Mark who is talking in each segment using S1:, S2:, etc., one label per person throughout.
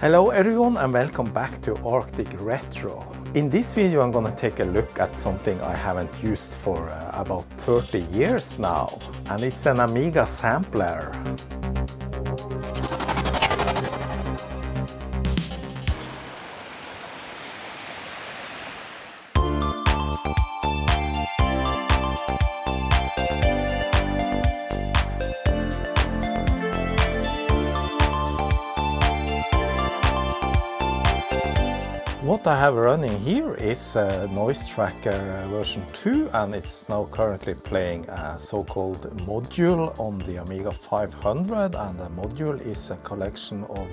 S1: Hello everyone and welcome back to Arctic Retro. In this video I'm gonna take a look at something I haven't used for about 30 years now, and it's an Amiga sampler. What I have running here is Noise Tracker version 2, and it's now currently playing a so-called module on the Amiga 500, and the module is a collection of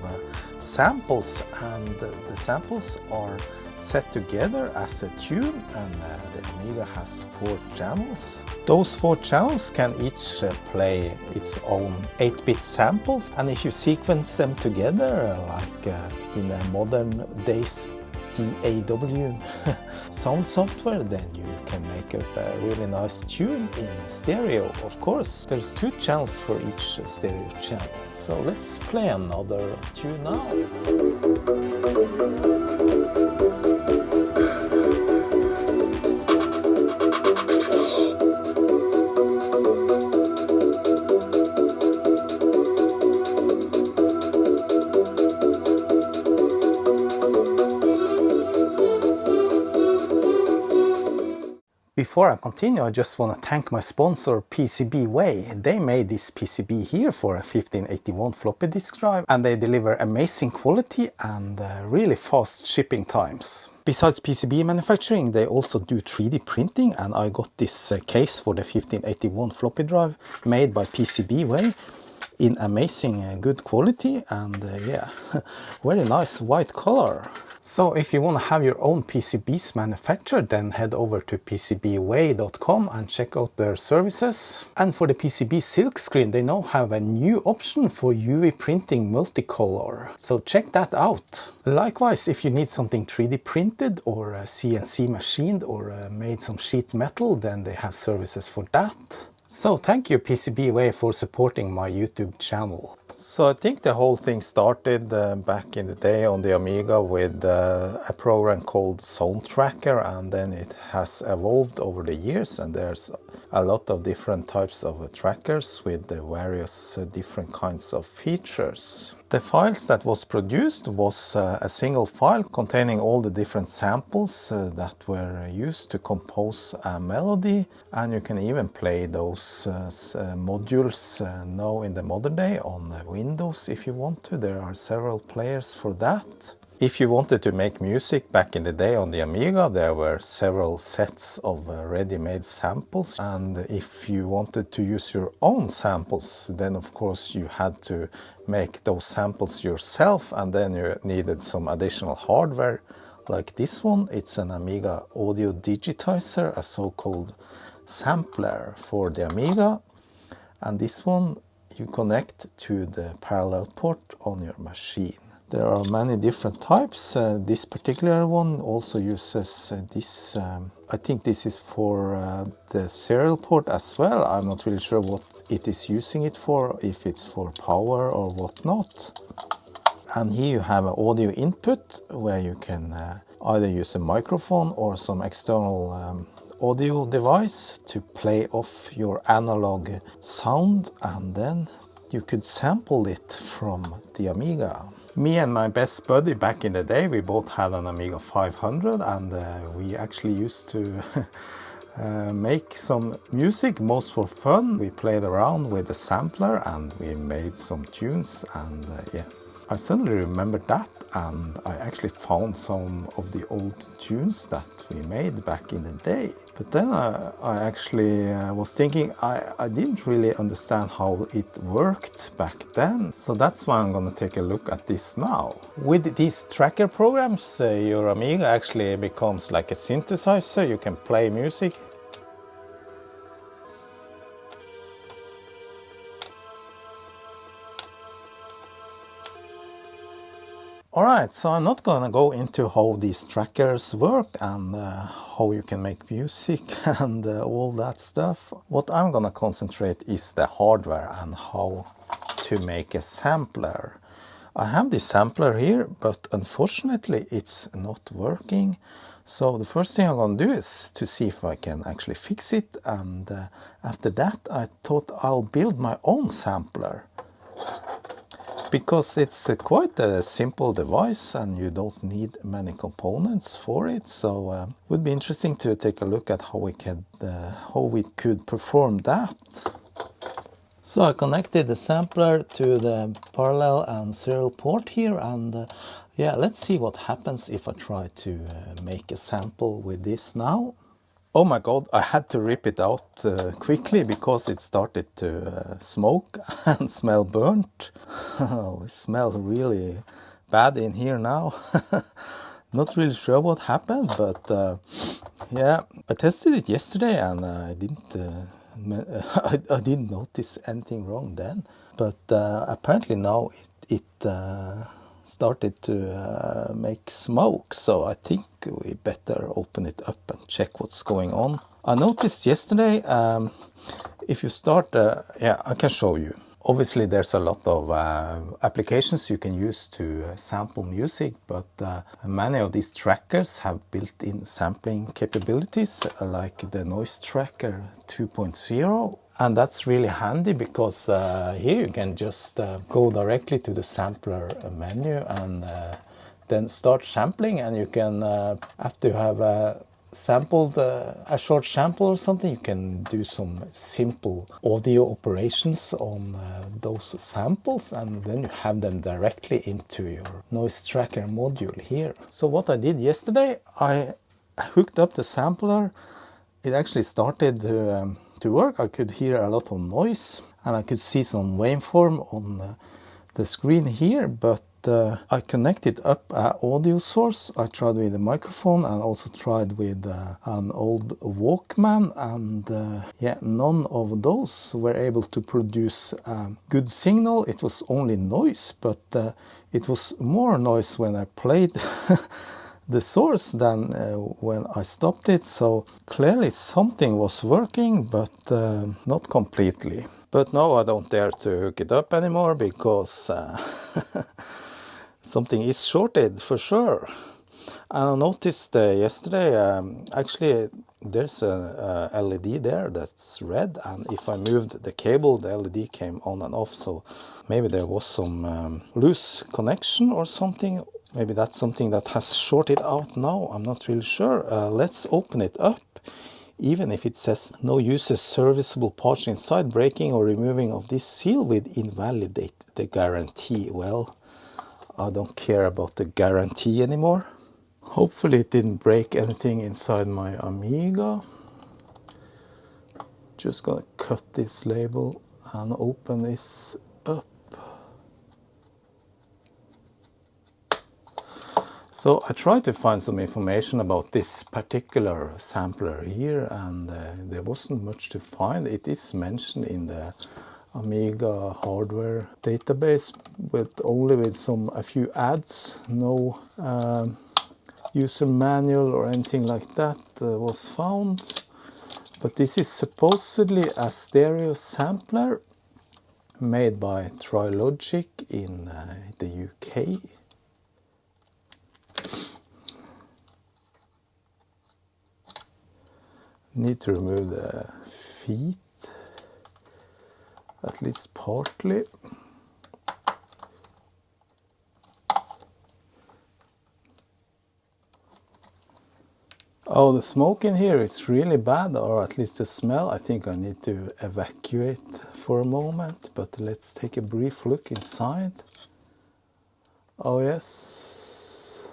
S1: samples, and the samples are set together as a tune, and the Amiga has 4 channels. Those 4 channels can each play its own 8-bit samples, and if you sequence them together like in a modern days DAW sound software, then you can make up a really nice tune in stereo. Of course, there's 2 channels for each stereo channel. So let's play another tune now. Before I continue, I just want to thank my sponsor PCBWay. They made this PCB here for a 1581 floppy disk drive, and they deliver amazing quality and really fast shipping times. Besides PCB manufacturing, they also do 3D printing, and I got this case for the 1581 floppy drive made by PCBWay in amazing good quality, and yeah, very nice white color. So if you want to have your own PCBs manufactured, then head over to PCBWay.com and check out their services. And for the PCB silkscreen, they now have a new option for UV printing multicolor. So check that out. Likewise, if you need something 3D printed or CNC machined or made some sheet metal, then they have services for that. So thank you PCBWay for supporting my YouTube channel. So I think the whole thing started back in the day on the Amiga with a program called Sound Tracker, and then it has evolved over the years, and there's a lot of different types of trackers with the various different kinds of features. The files that was produced was a single file containing all the different samples that were used to compose a melody, and you can even play those modules now in the modern day on Windows if you want to. There are several players for that. If you wanted to make music back in the day on the Amiga, there were several sets of ready-made samples, and if you wanted to use your own samples, then of course you had to make those samples yourself, and then you needed some additional hardware like this one. It's an Amiga audio digitizer, a so-called sampler for the Amiga, and this one you connect to the parallel port on your machine. There are many different types. This particular one also uses this, I think this is for the serial port as well. I'm not really sure what it is using it for, if it's for power or whatnot. And here you have an audio input where you can either use a microphone or some external audio device to play off your analog sound, and then you could sample it from the Amiga. Me and my best buddy back in the day, we both had an Amiga 500, and we actually used to make some music, most for fun. We played around with the sampler and we made some tunes, and yeah. I suddenly remembered that, and I actually found some of the old tunes that we made back in the day. But then I actually was thinking I didn't really understand how it worked back then. So that's why I'm going to take a look at this now. With these tracker programs, your Amiga actually becomes like a synthesizer. You can play music. Alright, so I'm not gonna go into how these trackers work and how you can make music and all that stuff. What I'm gonna concentrate is the hardware and how to make a sampler. I have this sampler here, but unfortunately it's not working. So the first thing I'm going to do is to see if I can actually fix it, and after that I thought I'll build my own sampler. Because it's quite a simple device and you don't need many components for it, so it would be interesting to take a look at how we could perform that. So I connected the sampler to the parallel and serial port here, and yeah, let's see what happens if I try to make a sample with this now. Oh my god, I had to rip it out quickly because it started to smoke and smell burnt. Oh, it smells really bad in here now. Not really sure what happened, but yeah, I tested it yesterday and I didn't notice anything wrong then. But apparently now it started to make smoke, so I think we better open it up and check what's going on. I noticed yesterday, if you start, yeah, I can show you. Obviously there's a lot of applications you can use to sample music, but many of these trackers have built-in sampling capabilities, like the Noise Tracker 2.0. And that's really handy because here you can just go directly to the sampler menu and then start sampling, and you can, after you have sampled a short sample or something, you can do some simple audio operations on those samples, and then you have them directly into your Noise Tracker module here. So what I did yesterday, I hooked up the sampler. It actually started to work. I could hear a lot of noise and I could see some waveform on the screen here, but I connected up an audio source. I tried with a microphone and also tried with an old Walkman, and yeah, none of those were able to produce a good signal. It was only noise, but it was more noise when I played the source than when I stopped it, so clearly something was working, but not completely. But now I don't dare to hook it up anymore because something is shorted for sure. And I noticed yesterday, actually there's a LED there that's red, and if I moved the cable, the LED came on and off, so maybe there was some loose connection or something. Maybe that's something that has shorted out now, I'm not really sure. Let's open it up. Even if it says no uses serviceable parts inside, breaking or removing of this seal will invalidate the guarantee. Well, I don't care about the guarantee anymore. Hopefully it didn't break anything inside my Amiga. Just gonna cut this label and open this up. So I tried to find some information about this particular sampler here, and there wasn't much to find. It is mentioned in the Amiga hardware database, but only with a few ads. No user manual or anything like that was found. But this is supposedly a stereo sampler made by Trilogic in the UK. Need to remove the feet, at least partly. Oh, the smoke in here is really bad, or at least the smell. I think I need to evacuate for a moment, but let's take a brief look inside. Oh yes,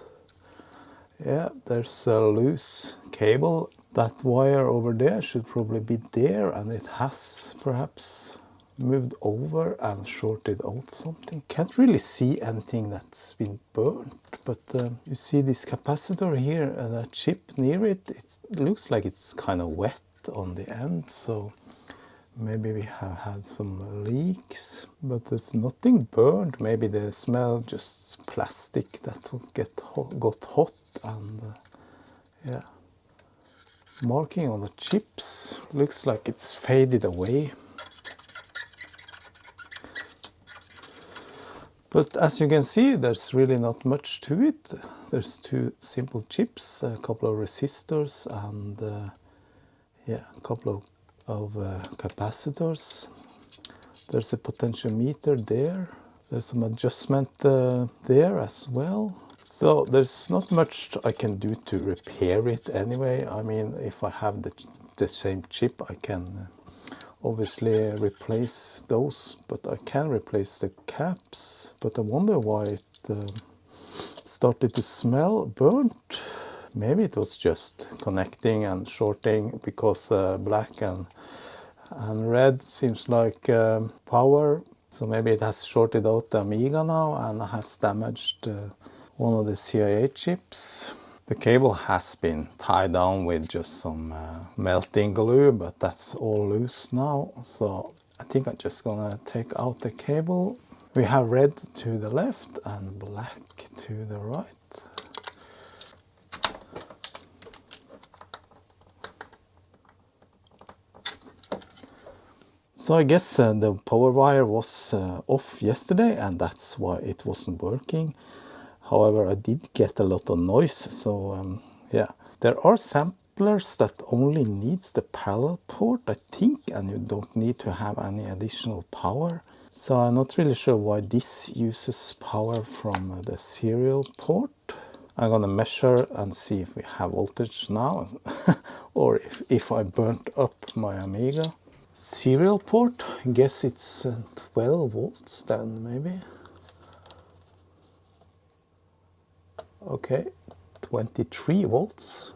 S1: yeah, there's a loose cable. That wire over there should probably be there, and it has perhaps moved over and shorted out something. Can't really see anything that's been burnt, but you see this capacitor here, that chip near it, it looks like it's kind of wet on the end, so maybe we have had some leaks, but there's nothing burned. Maybe the smell just plastic that got hot, and yeah. Marking on the chips looks like it's faded away. But as you can see, there's really not much to it. There's two simple chips, a couple of resistors, and yeah, a couple of capacitors. There's a potentiometer there. There's some adjustment there as well. So there's not much I can do to repair it anyway. I mean, if I have the same chip, I can obviously replace those, but I can replace the caps. But I wonder why it started to smell burnt. Maybe it was just connecting and shorting, because black and red seems like power. So maybe it has shorted out the Amiga now and has damaged one of the CIA chips. The cable has been tied down with just some melting glue, but that's all loose now. So I think I'm just gonna take out the cable. We have red to the left and black to the right. So I guess the power wire was off yesterday, and that's why it wasn't working. However, I did get a lot of noise, so yeah. There are samplers that only needs the parallel port, I think, and you don't need to have any additional power. So I'm not really sure why this uses power from the serial port. I'm gonna measure and see if we have voltage now, or if I burnt up my Amiga. Serial port, I guess it's 12 volts then, maybe. Okay, 23 volts.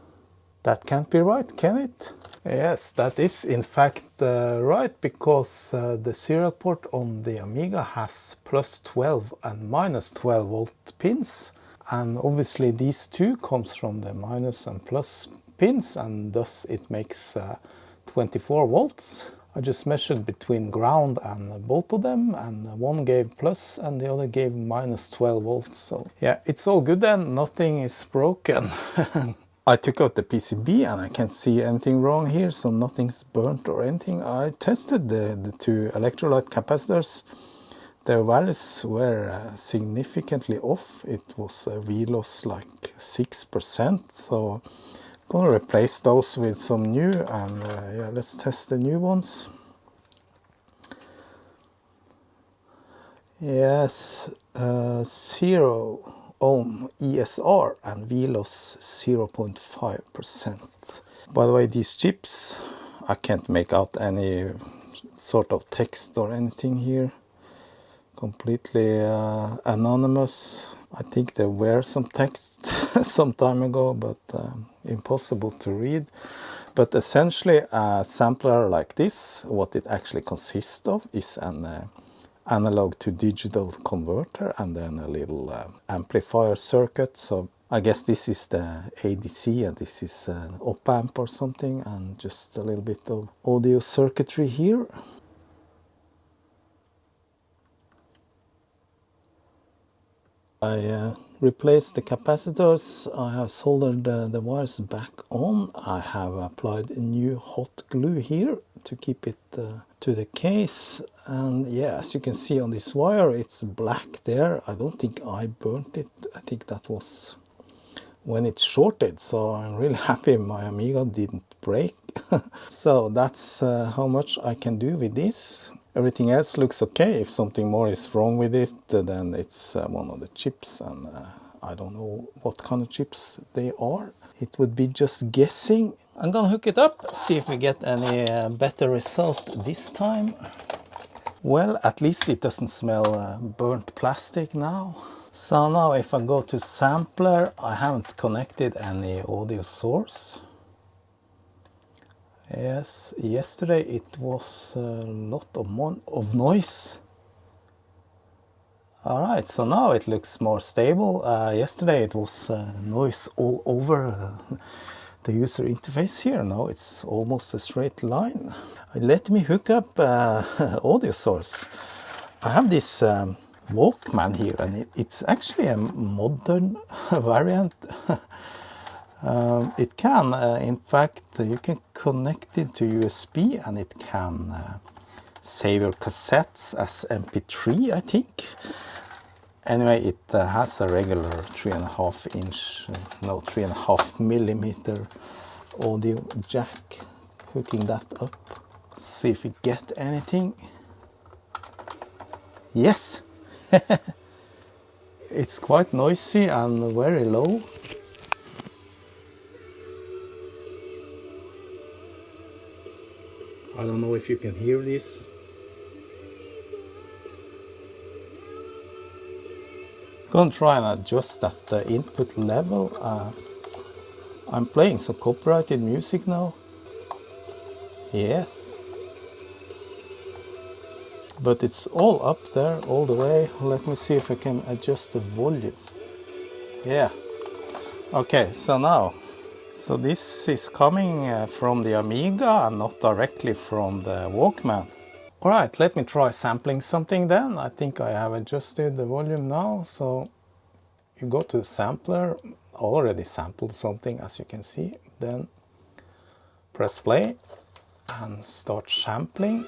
S1: That can't be right, can it? Yes, that is in fact right, because the serial port on the Amiga has plus 12 and minus 12 volt pins. And obviously these two comes from the minus and plus pins, and thus it makes 24 volts. I just measured between ground and both of them, and one gave plus and the other gave minus 12 volts. So yeah, it's all good then, nothing is broken. I took out the PCB and I can't see anything wrong here, so nothing's burnt or anything. I tested the two electrolyte capacitors. Their values were significantly off. It was a V-loss like 6%, so I'm gonna replace those with some new, and yeah, let's test the new ones. Yes, 0 ohm ESR and V-loss 0.5%. By the way, these chips, I can't make out any sort of text or anything here. Completely anonymous. I think there were some text some time ago, but impossible to read. But essentially a sampler like this, what it actually consists of is an analog to digital converter and then a little amplifier circuit. So I guess this is the ADC and this is an op-amp or something, and just a little bit of audio circuitry here. I replaced the capacitors. I have soldered the wires back on. I have applied a new hot glue here to keep it to the case. And yeah, as you can see on this wire, it's black there. I don't think I burnt it. I think that was when it shorted. So I'm really happy my Amiga didn't break. So that's how much I can do with this. Everything else looks okay. If something more is wrong with it, then it's one of the chips, and I don't know what kind of chips they are. It would be just guessing. I'm gonna hook it up, see if we get any better result this time. Well, at least it doesn't smell burnt plastic now. So now if I go to sampler, I haven't connected any audio source. Yes, yesterday it was a lot of noise. Alright, so now it looks more stable. Yesterday it was noise all over the user interface here. Now it's almost a straight line. Let me hook up audio source. I have this Walkman here, and it's actually a modern variant. It can, in fact, you can connect it to USB and it can save your cassettes as MP3, I think. Anyway, it has a regular 3.5 inch, no, 3.5 millimeter audio jack. Hooking that up. See if we get anything. Yes! It's quite noisy and very low. I don't know if you can hear this. Gonna try and adjust that input level. I'm playing some copyrighted music now. Yes. But it's all up there all the way. Let me see if I can adjust the volume. Yeah. Okay, so now. So this is coming from the Amiga and not directly from the Walkman. Alright, let me try sampling something then. I think I have adjusted the volume now. So you go to the sampler, already sampled something as you can see. Then press play and start sampling.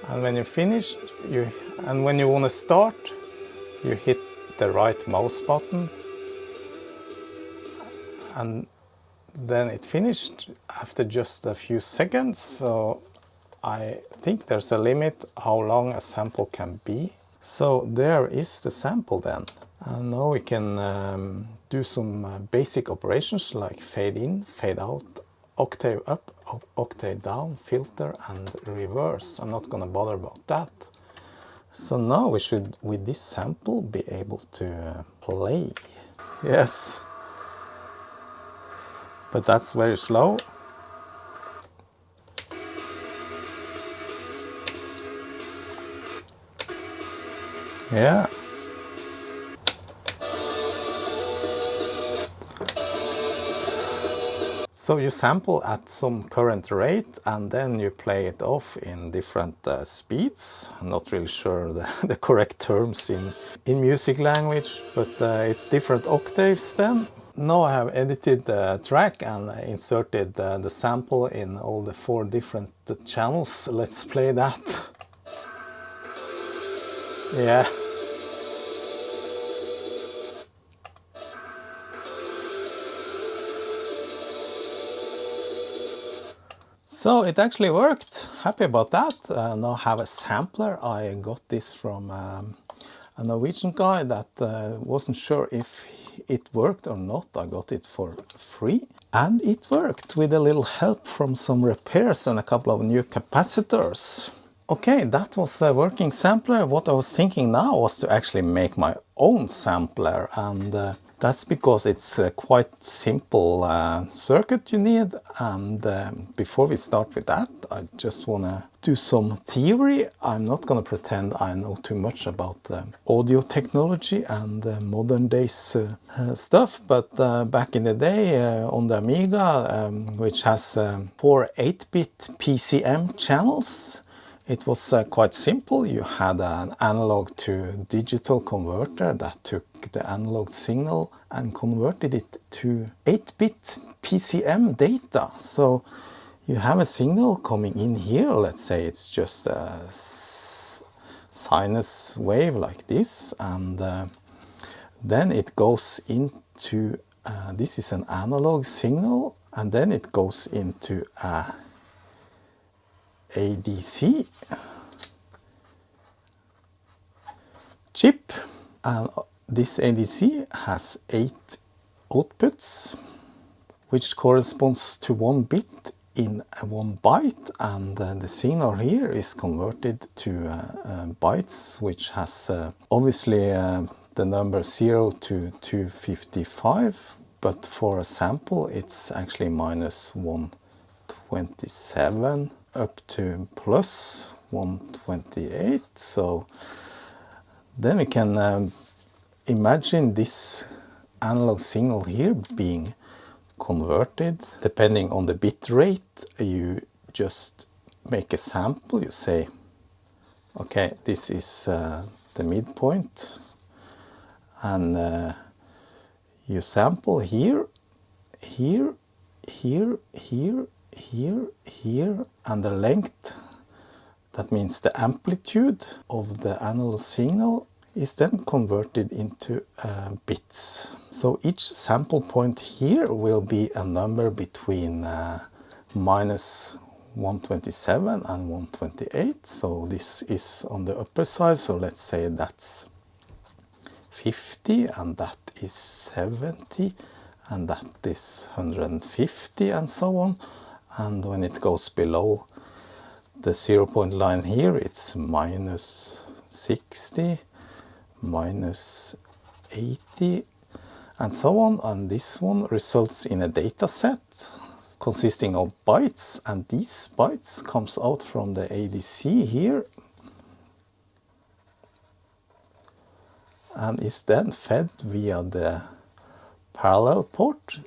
S1: And when you're finished, when you want to start, you hit the right mouse button. And then it finished after just a few seconds. So I think there's a limit how long a sample can be. So there is the sample then. And now we can do some basic operations like fade in, fade out, octave up, octave down, filter and reverse. I'm not gonna bother about that. So now we should, with this sample, be able to play. Yes. But that's very slow. Yeah. So you sample at some current rate and then you play it off in different speeds. I'm not really sure the correct terms in music language, but it's different octaves then. Now I have edited the track and inserted the sample in all the 4 different channels. Let's play that. Yeah. So it actually worked. Happy about that. Now I have a sampler. I got this from a Norwegian guy that wasn't sure if it worked or not. I got it for free. And it worked with a little help from some repairs and a couple of new capacitors. Okay, that was a working sampler. What I was thinking now was to actually make my own sampler, and that's because it's a quite simple circuit you need. And before we start with that, I just want to do some theory. I'm not going to pretend I know too much about audio technology and modern days stuff, but back in the day on the Amiga, which has 4 8-bit PCM channels, it was quite simple. You had an analog to digital converter that took the analog signal and converted it to 8-bit PCM data. So you have a signal coming in here. Let's say it's just a sinus wave like this, and then it goes into, this is an analog signal, and then it goes into a ADC chip, and this ADC has 8 outputs, which corresponds to 1 bit in 1 byte, and the signal here is converted to bytes, which has obviously the number 0 to 255, but for a sample it's actually minus 127 up to plus 128. So then we can imagine this analog signal here being converted. Depending on the bit rate, you just make a sample. You say, okay, this is the midpoint, and you sample here, here, here, here, here, here, and the length, that means the amplitude of the analog signal, is then converted into bits. So each sample point here will be a number between minus 127 and 128. So this is on the upper side, so let's say that's 50, and that is 70, and that is 150, and so on. And when it goes below the 0 point line here, it's minus 60, minus 80, and so on. And this one results in a data set consisting of bytes, and these bytes comes out from the ADC here and is then fed via the parallel port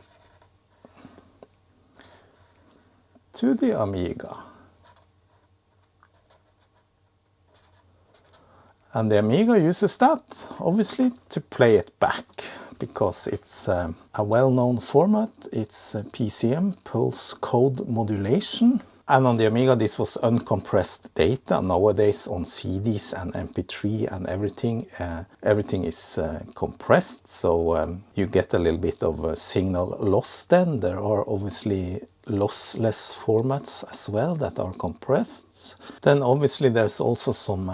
S1: to the Amiga. And the Amiga uses that, obviously, to play it back, because it's a well-known format. It's PCM, pulse code modulation. And on the Amiga, this was uncompressed data. Nowadays, on CDs and MP3 and everything is compressed. So you get a little bit of signal loss then. There are obviously lossless formats as well that are compressed. Then obviously there's also some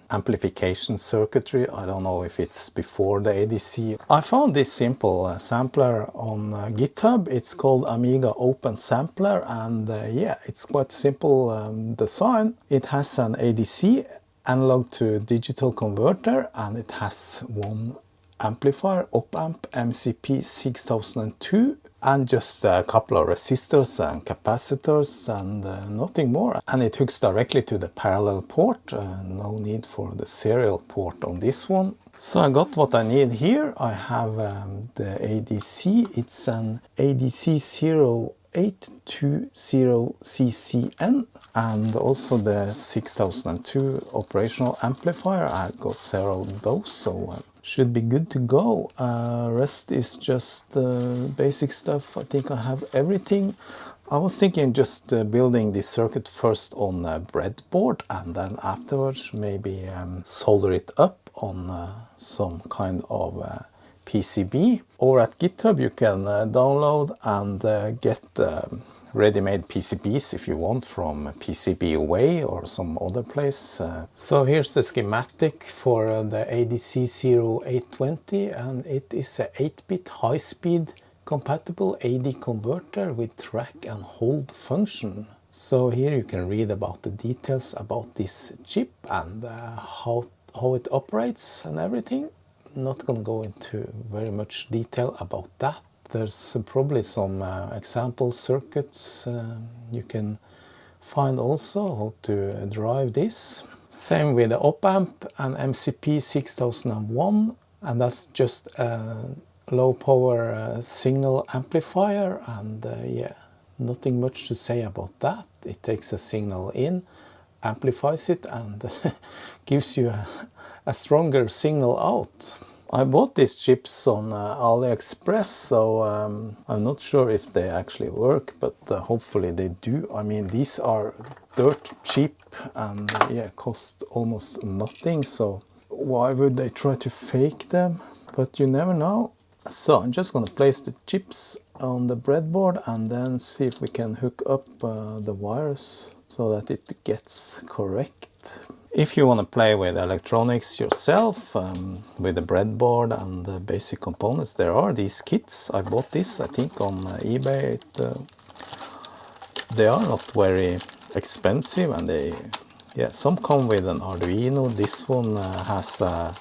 S1: amplification circuitry. I don't know if it's before the ADC. I found this simple sampler on GitHub. It's called Amiga Open Sampler, and yeah, it's quite simple design. It has an ADC, analog to digital converter, and it has one amplifier, op-amp MCP 6002, and just a couple of resistors and capacitors and nothing more. And it hooks directly to the parallel port, no need for the serial port on this one. So I got what I need here. I have the ADC, it's an ADC 0820CCN, and also the 6002 operational amplifier. I got several of those, so should be good to go. Rest is just basic stuff. I think I have everything. I was thinking just building this circuit first on a breadboard, and then afterwards maybe solder it up on some kind of PCB. Or at GitHub you can download and get ready-made PCBs if you want from PCB Away or some other place. So here's the schematic for the ADC 0820, and it is a 8-bit high-speed compatible AD converter with track and hold function. So here you can read about the details about this chip and how it operates and everything. Not gonna go into very much detail about that. There's probably some example circuits you can find also how to drive this. Same with the op-amp and MCP 6001, and that's just a low power signal amplifier, and yeah, nothing much to say about that. It takes a signal in, amplifies it, and gives you a stronger signal out. I bought these chips on AliExpress, so I'm not sure if they actually work, but hopefully they do. I mean, these are dirt cheap and yeah, cost almost nothing, so why would they try to fake them? But you never know. So I'm just going to place the chips on the breadboard and then see if we can hook up the wires so that it gets correct. If you want to play with electronics yourself, with the breadboard and the basic components, there are these kits. I bought this, I think, on eBay. They are not very expensive, and some come with an Arduino. This one has a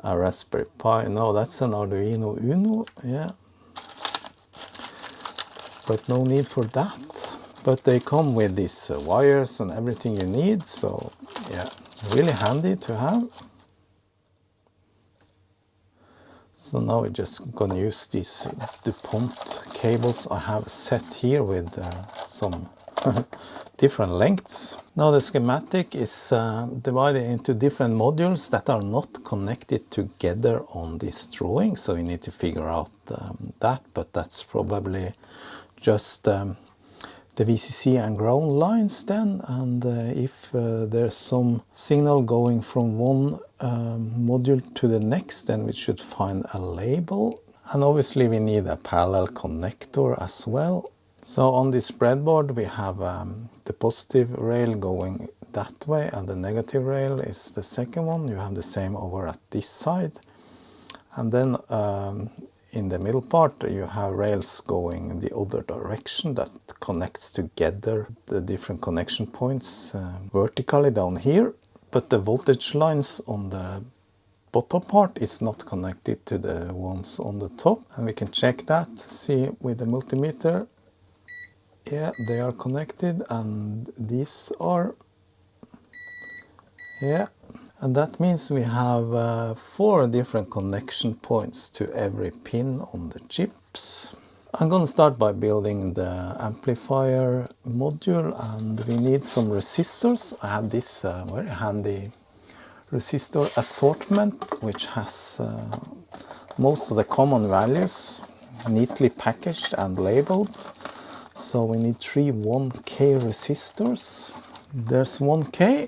S1: Raspberry Pi. No, that's an Arduino Uno, yeah. But no need for that. But they come with these wires and everything you need, so yeah, really handy to have. So now we're just gonna use these DuPont cables I have set here with some different lengths. Now the schematic is divided into different modules that are not connected together on this drawing, so you need to figure out that, but that's probably just the VCC and ground lines then, and if there's some signal going from one module to the next, then we should find a label. And obviously we need a parallel connector as well. So on this breadboard we have the positive rail going that way, and the negative rail is the second one. You have the same over at this side. And then in the middle part you have rails going in the other direction that connects together the different connection points vertically down here. But the voltage lines on the bottom part is not connected to the ones on the top. And we can check that, see with the multimeter. Yeah, they are connected, and these are. Yeah, and that means we have 4 different connection points to every pin on the chips. I'm gonna start by building the amplifier module, and we need some resistors. I have this very handy resistor assortment which has most of the common values neatly packaged and labeled. So we need 3 1K resistors. There's 1K.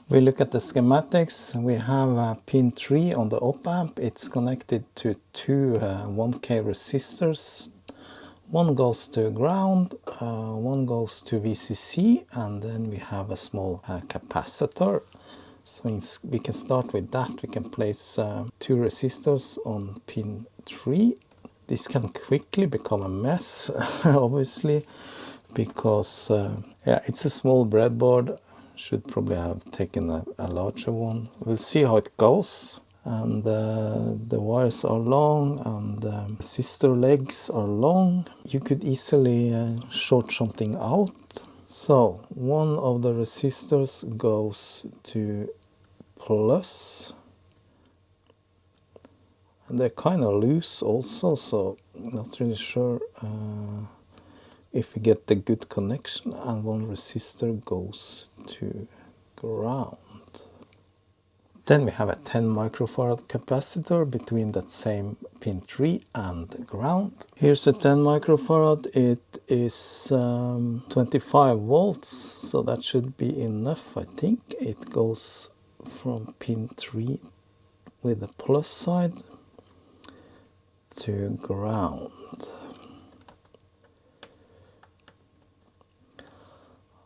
S1: We look at the schematics. We have pin 3 on the op amp. It's connected to 2 1K resistors. One goes to ground, one goes to VCC, and then we have a small capacitor. So we can start with that. We can place 2 resistors on pin 3. This can quickly become a mess, obviously, because yeah, it's a small breadboard. Should probably have taken a larger one. We'll see how it goes. And the wires are long, and the resistor legs are long. You could easily short something out. So one of the resistors goes to plus. And they're kind of loose also, so not really sure if we get the good connection. And one resistor goes to ground. Then we have a 10 microfarad capacitor between that same pin 3 and the ground. Here's a 10 microfarad. It is 25 volts, so that should be enough, I think. It goes from pin 3 with the plus side to ground.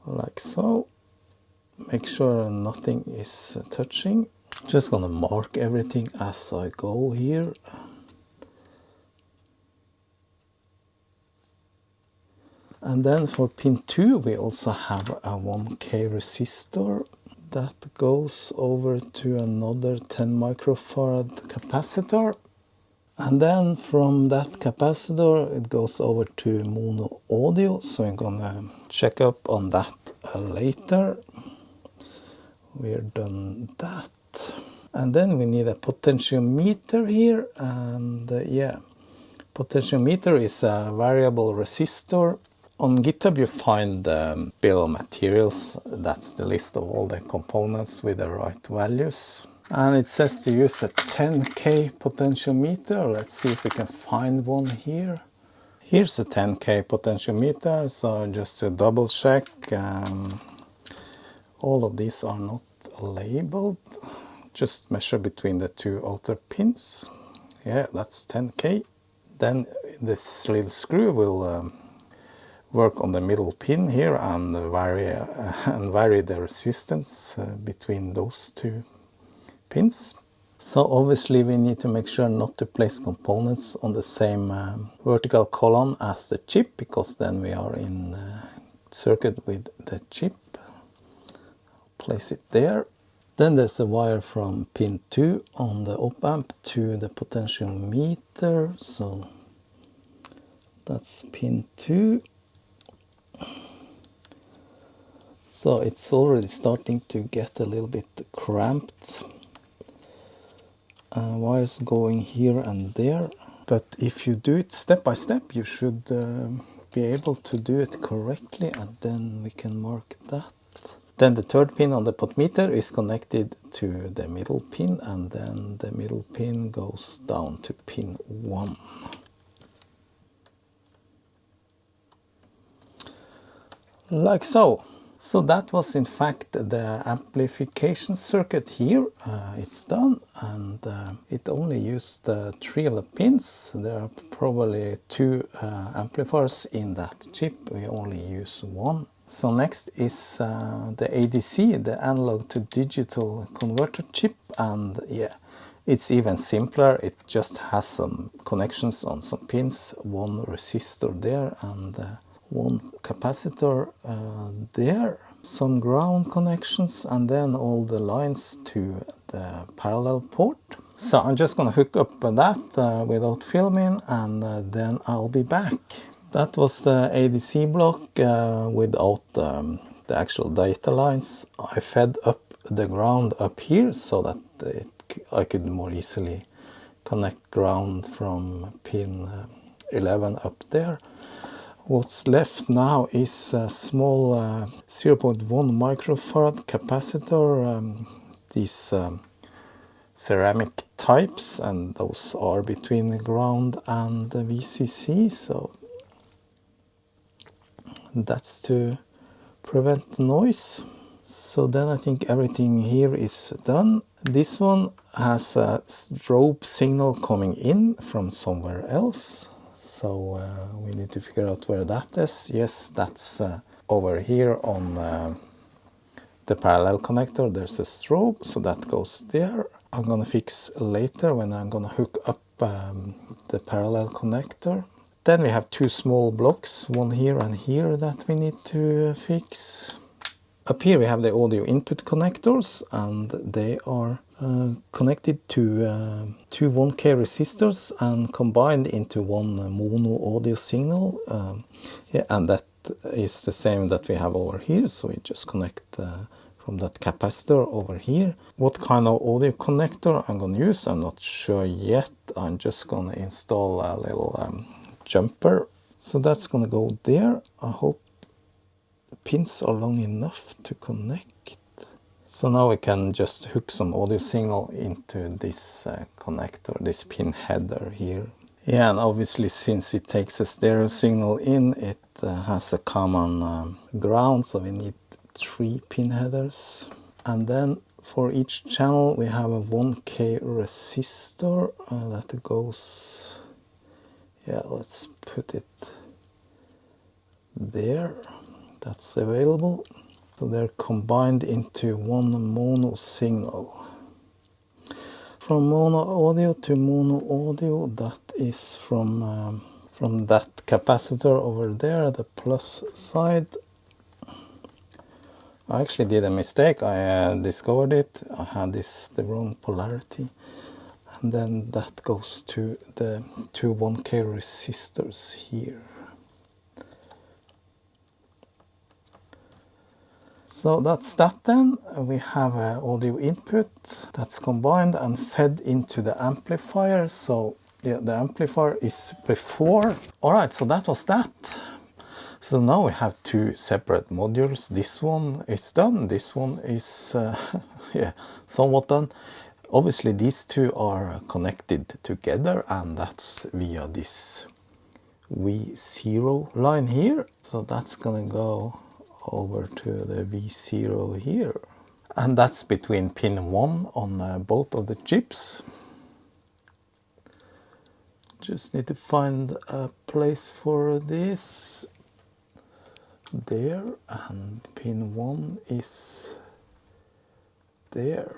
S1: Like so. Make sure nothing is touching. Just gonna mark everything as I go here. And then for pin 2 we also have a 1K resistor that goes over to another 10 microfarad capacitor. And then from that capacitor it goes over to mono audio, so I'm gonna check up on that later. We're done that. And then we need a potentiometer here, and yeah, potentiometer is a variable resistor. On GitHub you find the bill of materials. That's the list of all the components with the right values. And it says to use a 10K potentiometer. Let's see if we can find one here. Here's a 10K potentiometer, so just to double check, all of these are not labeled. Just measure between the 2 outer pins. Yeah, that's 10K. Then this little screw will work on the middle pin here and vary the resistance between those 2 pins. So obviously we need to make sure not to place components on the same vertical column as the chip, because then we are in circuit with the chip. Place it there. Then there's a wire from pin 2 on the op amp to the potentiometer. So that's pin 2. So it's already starting to get a little bit cramped. Wires going here and there. But if you do it step by step, you should be able to do it correctly, and then we can mark that. Then the 3rd pin on the potmeter is connected to the middle pin, and then the middle pin goes down to pin 1. Like so. So that was in fact the amplification circuit here. It's done, and it only used 3 of the pins. There are probably 2 amplifiers in that chip. We only use 1. So next is the ADC, the analog to digital converter chip, and yeah, it's even simpler. It just has some connections on some pins, 1 resistor there, and 1 capacitor there, some ground connections, and then all the lines to the parallel port. So I'm just gonna hook up that without filming, and then I'll be back. That was the ADC block without the actual data lines. I fed up the ground up here so that I could more easily connect ground from pin 11 up there. What's left now is a small 0.1 microfarad capacitor, these ceramic types, and those are between the ground and the VCC, so that's to prevent noise. So then I think everything here is done. This one has a strobe signal coming in from somewhere else. So we need to figure out where that is. Yes, that's over here on the parallel connector. There's a strobe, so that goes there. I'm gonna fix later when I'm gonna hook up the parallel connector. Then we have 2 small blocks, one here and here, that we need to fix. Up here we have the audio input connectors, and they are connected to 2 1K resistors and combined into one mono audio signal. Yeah, and that is the same that we have over here, so we just connect from that capacitor over here. What kind of audio connector I'm going to use, I'm not sure yet. I'm just going to install a little jumper. So that's going to go there. I hope the pins are long enough to connect. So now we can just hook some audio signal into this connector, this pin header here. Yeah, and obviously since it takes a stereo signal in, it has a common ground, so we need 3 pin headers. And then for each channel we have a 1K resistor that goes, yeah, let's put it there. That's available. So they're combined into one mono signal. From mono audio to mono audio, that is from that capacitor over there, the plus side. I actually did a mistake. I discovered it. I had the wrong polarity. And then that goes to the 2 1K resistors here. So that's that then. We have an audio input that's combined and fed into the amplifier. So yeah, the amplifier is before. Alright, so that was that. So now we have 2 separate modules. This one is done. This one is yeah, somewhat done. Obviously these 2 are connected together, and that's via this V0 line here. So that's gonna go over to the V0 here, and that's between pin 1 on both of the chips. Just need to find a place for this there, and pin 1 is there.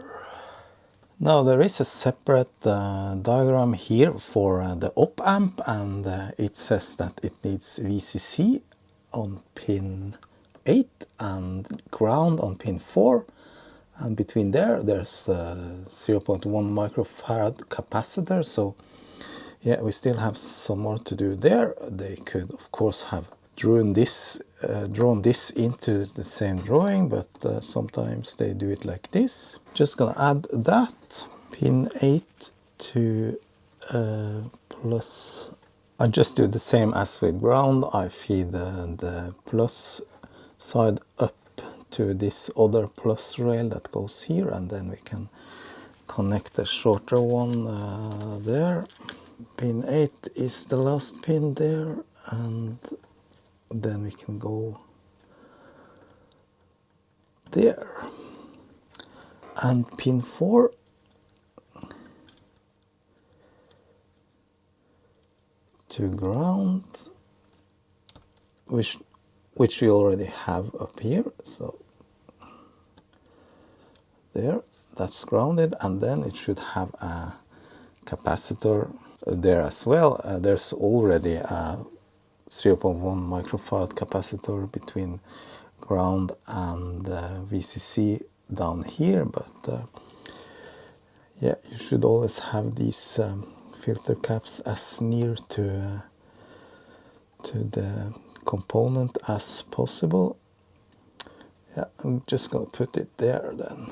S1: Now there is a separate diagram here for the op amp, and it says that it needs VCC on pin 8 and ground on pin 4, and between there's a 0.1 microfarad capacitor. So yeah, we still have some more to do there. They could of course have drawn this into the same drawing, but sometimes they do it like this. Just gonna add that pin 8 to plus. I just do the same as with ground. I feed the plus side up to this other plus rail that goes here, and then we can connect a shorter one there. Pin 8 is the last pin there, and then we can go there. And pin 4 to ground, which we already have up here. So there, that's grounded, and then it should have a capacitor there as well. There's already a 0.1 microfarad capacitor between ground and VCC down here, but yeah, you should always have these filter caps as near to the component as possible. Yeah, I'm just gonna put it there then.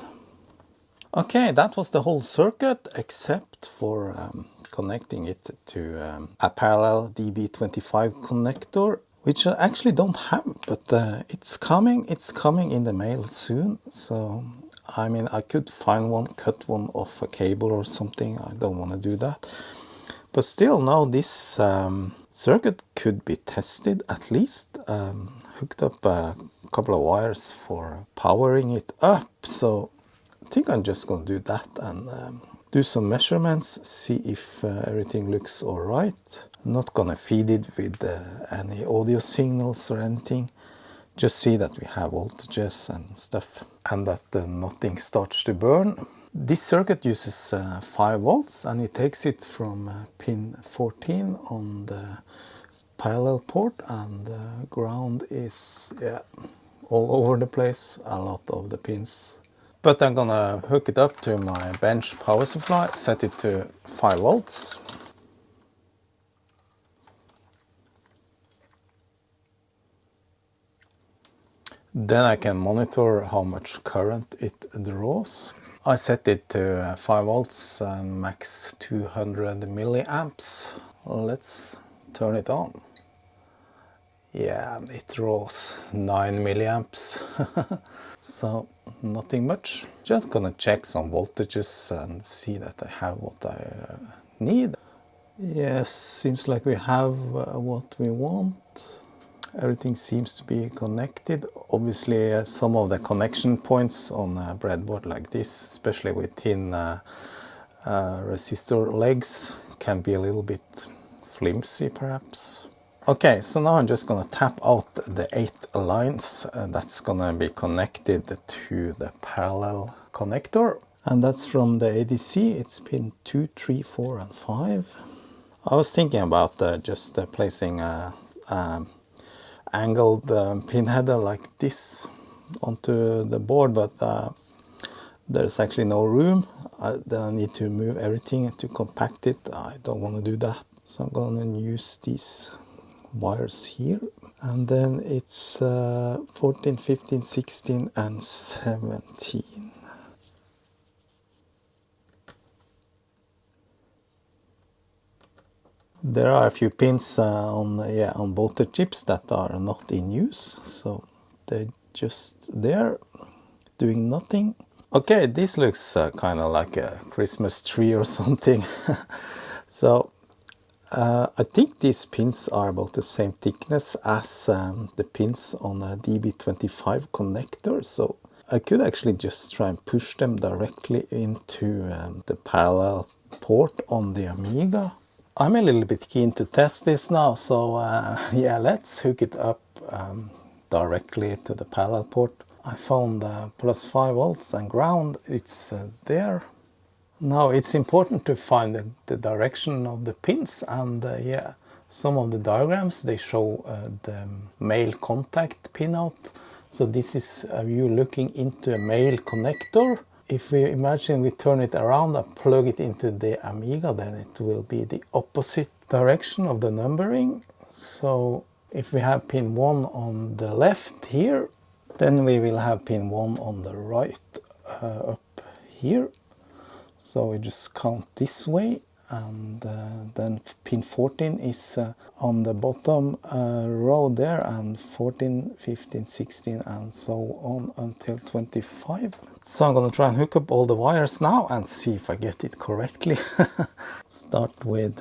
S1: Okay, that was the whole circuit except for connecting it to a parallel DB25 connector, which I actually don't have, but it's coming in the mail soon. So I mean, I could find one, cut one off a cable or something. I don't want to do that, but still now this circuit could be tested, at least hooked up a couple of wires for powering it up. So I think I'm just going to do that and do some measurements, see if everything looks all right. I'm not going to feed it with any audio signals or anything. Just see that we have voltages and stuff, and that nothing starts to burn. This circuit uses 5 volts, and it takes it from pin 14 on the parallel port, and ground is all over the place, a lot of the pins. But I'm gonna hook it up to my bench power supply, set it to 5 volts. Then I can monitor how much current it draws. I set it to 5 volts and max 200 milliamps. Let's turn it on. Yeah, it draws 9 milliamps. So nothing much. Just gonna check some voltages and see that I have what I need. Yes, seems like we have what we want. Everything seems to be connected. Obviously, some of the connection points on a breadboard like this, especially with thin resistor legs, can be a little bit flimsy perhaps. Okay, so now I'm just gonna tap out the 8 lines that's gonna be connected to the parallel connector. And that's from the ADC, it's pin 2, 3, 4 and 5. I was thinking about just placing a angled pin header like this onto the board, but there's actually no room. Then I need to move everything to compact it. I don't want to do that, so I'm going to use these wires here. And then it's 14, 15, 16 and 17. There are a few pins on both the chips that are not in use, so they're just there doing nothing. Okay, this looks kind of like a Christmas tree or something. So I think these pins are about the same thickness as the pins on a DB25 connector, so I could actually just try and push them directly into the parallel port on the Amiga. I'm a little bit keen to test this now, so yeah, let's hook it up directly to the parallel port. I found plus 5 volts and ground, it's there. Now it's important to find the direction of the pins, and yeah, some of the diagrams, they show the male contact pinout. So this is a view looking into a male connector. If we imagine we turn it around and plug it into the Amiga, then it will be the opposite direction of the numbering. So if we have pin 1 on the left here, then we will have pin 1 on the right up here. So we just count this way, and then pin 14 is on the bottom row there, and 14, 15, 16 and so on until 25. So I'm gonna try and hook up all the wires now and see if I get it correctly. Start with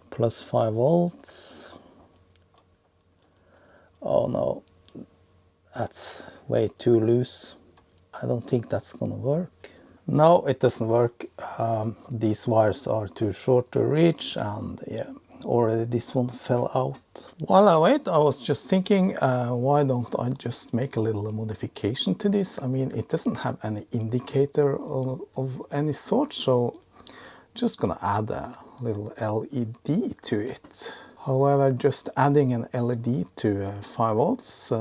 S1: plus 5 volts. Oh no, that's way too loose. I don't think that's gonna work. No, it doesn't work. These wires are too short to reach, and yeah, already this one fell out. While I wait, I was just thinking, why don't I just make a little modification to this? I mean, it doesn't have any indicator of any sort, so just gonna add a little LED to it. However, just adding an LED to 5 volts,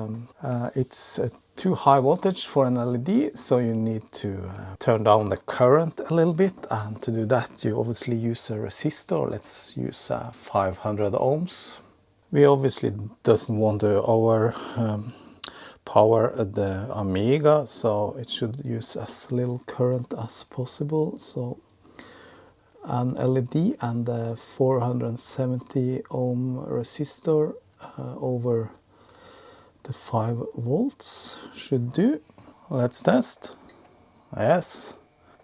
S1: it's too high voltage for an LED, so you need to turn down the current a little bit, and to do that you obviously use a resistor. Let's use 500 ohms. We obviously doesn't want to power the Amiga, so it should use as little current as possible. So an LED and a 470 ohm resistor over the 5 volts should do. Let's test. Yes,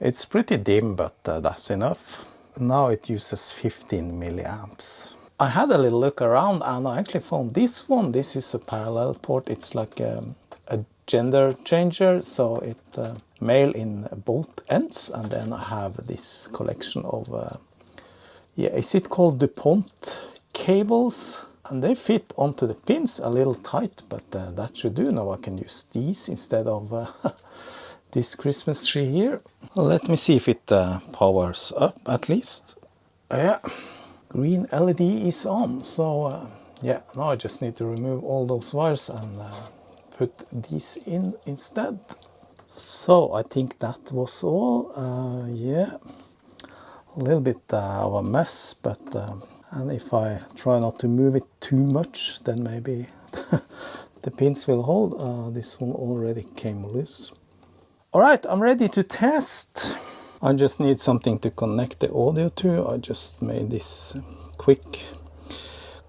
S1: it's pretty dim, but that's enough. Now it uses 15 milliamps. I had a little look around and I actually found this one. This is a parallel port. It's like a gender changer, so it male in both ends, and then I have this collection of yeah, is it called DuPont cables, and they fit onto the pins a little tight, but that should do. Now I can use these instead of this Christmas tree here. Let me see if it powers up at least. Yeah, green LED is on, so yeah, now I just need to remove all those wires and put these in instead. So I think that was all. Yeah, a little bit of a mess, but and if I try not to move it too much, then maybe the pins will hold. This one already came loose. All right, I'm ready to test. I just need something to connect the audio to. I just made this quick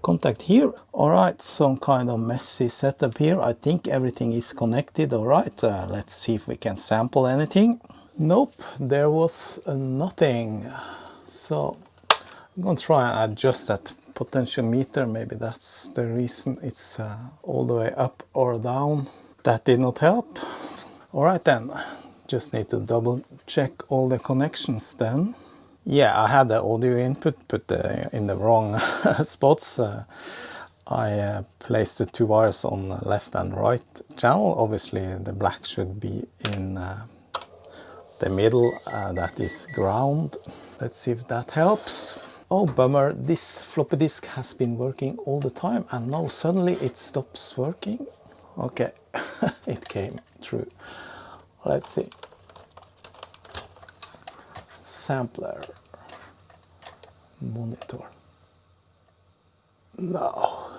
S1: contact here. All right, some kind of messy setup here. I think everything is connected. All right, let's see if we can sample anything. Nope, there was nothing. So I'm gonna try and adjust that potential meter. Maybe that's the reason it's all the way up or down. That did not help. All right then, just need to double check all the connections then. Yeah, I had the audio input put in the wrong spots. I placed the 2 wires on the left and right channel. Obviously the black should be in the middle, that is ground. Let's see if that helps. Oh bummer, this floppy disk has been working all the time and now suddenly it stops working. Okay, it came through. Let's see. Sampler. Monitor. No.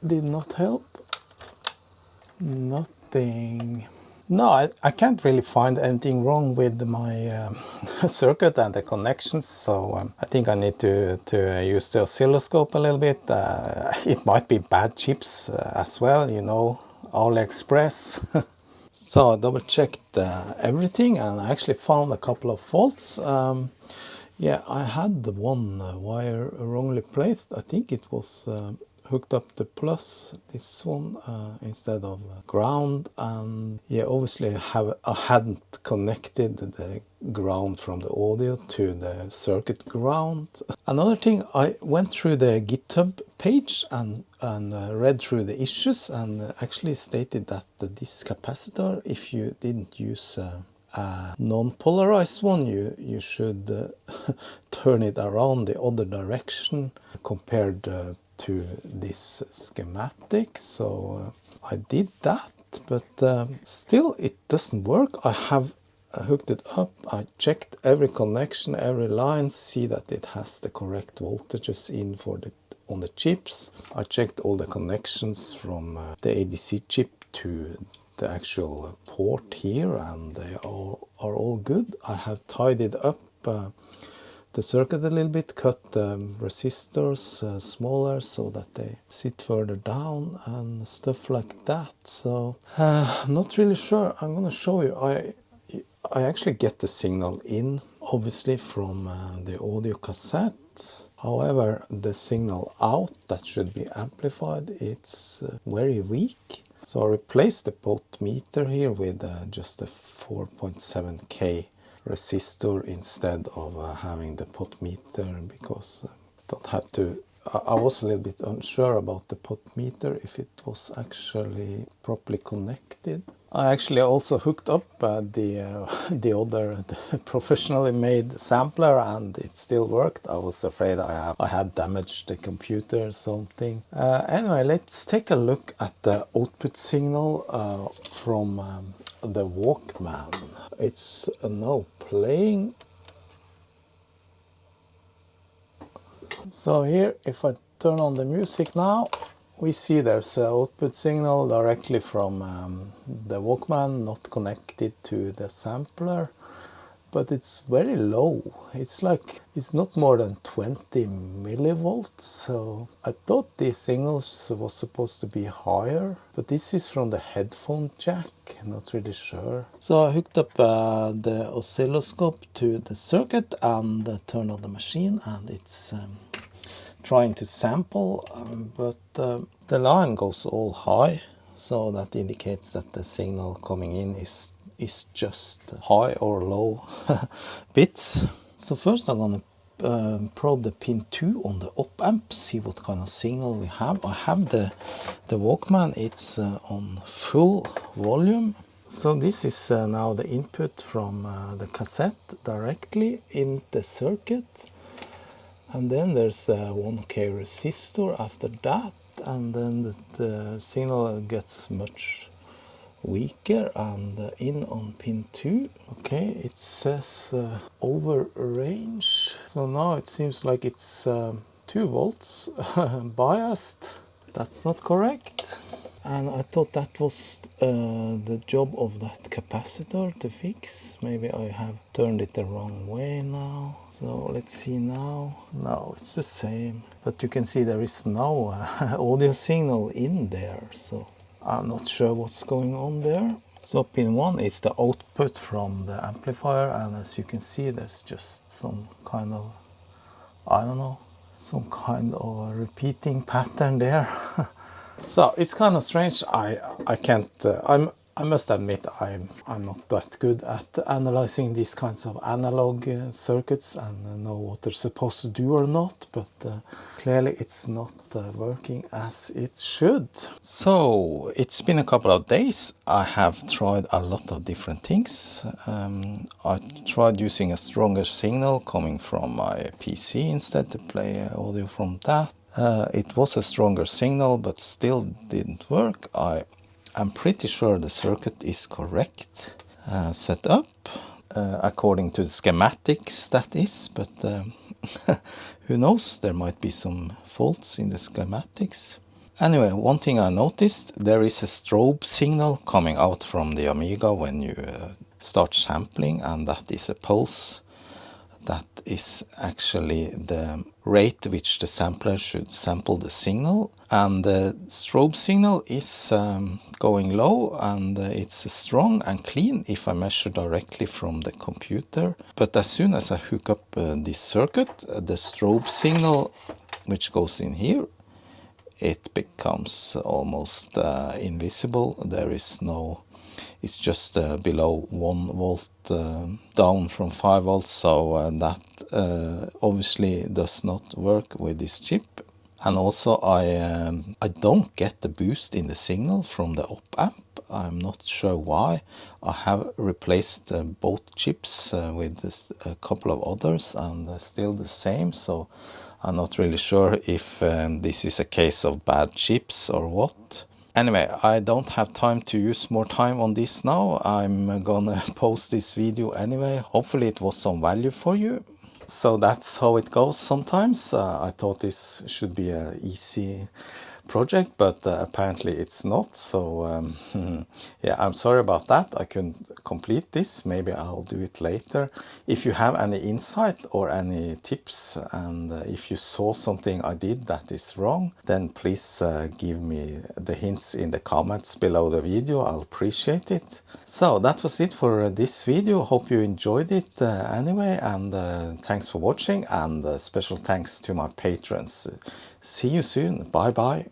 S1: Did not help. Nothing. No, I can't really find anything wrong with my circuit and the connections, so I think I need to use the oscilloscope a little bit. It might be bad chips as well, you know, AliExpress. So I double checked everything and I actually found a couple of faults. Yeah, I had the one wire wrongly placed. I think it was hooked up to plus, this one, instead of ground. And yeah, obviously I hadn't connected the ground from the audio to the circuit ground. Another thing, I went through the GitHub page and read through the issues, and actually stated that this capacitor, if you didn't use a non-polarized one, you should turn it around the other direction compared to this schematic. So I did that, but still it doesn't work. I have hooked it up, I checked every connection, every line, see that it has the correct voltages in for on the chips. I checked all the connections from the ADC chip to the actual port here, and they are all good. I have tidied up the circuit a little bit, cut the resistors smaller so that they sit further down and stuff like that. So I'm not really sure. I'm gonna show you. I actually get the signal in, obviously, from the audio cassette. However, the signal out that should be amplified, it's very weak. So I replaced the potmeter here with just a 4.7K resistor instead of having the potmeter, because don't have to. I was a little bit unsure about the potmeter, if it was actually properly connected. I actually also hooked up the other professionally made sampler, and it still worked. I was afraid I had damaged the computer or something. Anyway, let's take a look at the output signal from the Walkman. It's now playing. So here, if I turn on the music now, we see there's an output signal directly from the Walkman, not connected to the sampler, but it's very low. It's not more than 20 millivolts. So I thought these signals was supposed to be higher, but this is from the headphone jack, not really sure. So I hooked up the oscilloscope to the circuit and turned on the machine, and it's trying to sample, but the line goes all high, so that indicates that the signal coming in is just high or low bits. So first I'm gonna probe the pin 2 on the op amp, see what kind of signal we have. I have the Walkman, it's on full volume. So this is now the input from the cassette directly in the circuit. And then there's a 1K resistor after that, and then the signal gets much weaker, and in on pin 2. Okay, it says over range. So now it seems like it's 2 volts biased. That's not correct. And I thought that was the job of that capacitor to fix. Maybe I have turned it the wrong way now. So let's see now. No, it's the same. But you can see there is no audio signal in there. So I'm not sure what's going on there. So pin 1 is the output from the amplifier. And as you can see, there's just some kind of, I don't know, some kind of a repeating pattern there. So it's kind of strange. I can't. I must admit I'm not that good at analyzing these kinds of analog circuits and know what they're supposed to do or not. But clearly it's not working as it should. So it's been a couple of days. I have tried a lot of different things. I tried using a stronger signal coming from my PC instead to play audio from that. It was a stronger signal, but still didn't work. I'm pretty sure the circuit is correct set up according to the schematics, that is, but who knows, there might be some faults in the schematics. Anyway, one thing I noticed, there is a strobe signal coming out from the Amiga when you start sampling, and that is a pulse. That is actually the rate which the sampler should sample the signal, and the strobe signal is going low, and it's strong and clean if I measure directly from the computer. But as soon as I hook up this circuit, the strobe signal which goes in here, it becomes almost invisible. There is no, it's just below 1 volt down from 5 volts, so that obviously does not work with this chip. And also I don't get the boost in the signal from the op amp. I'm not sure why. I have replaced both chips with a couple of others, and still the same, so I'm not really sure if this is a case of bad chips or what. Anyway, I don't have time to use more time on this now. I'm gonna post this video anyway. Hopefully it was some value for you. So that's how it goes sometimes. I thought this should be an easy project, but apparently it's not. So yeah, I'm sorry about that. I couldn't complete this. Maybe I'll do it later. If you have any insight or any tips, and if you saw something I did that is wrong, then please give me the hints in the comments below the video. I'll appreciate it. So that was it for this video. Hope you enjoyed it anyway, and thanks for watching, and special thanks to my patrons. See you soon. Bye bye.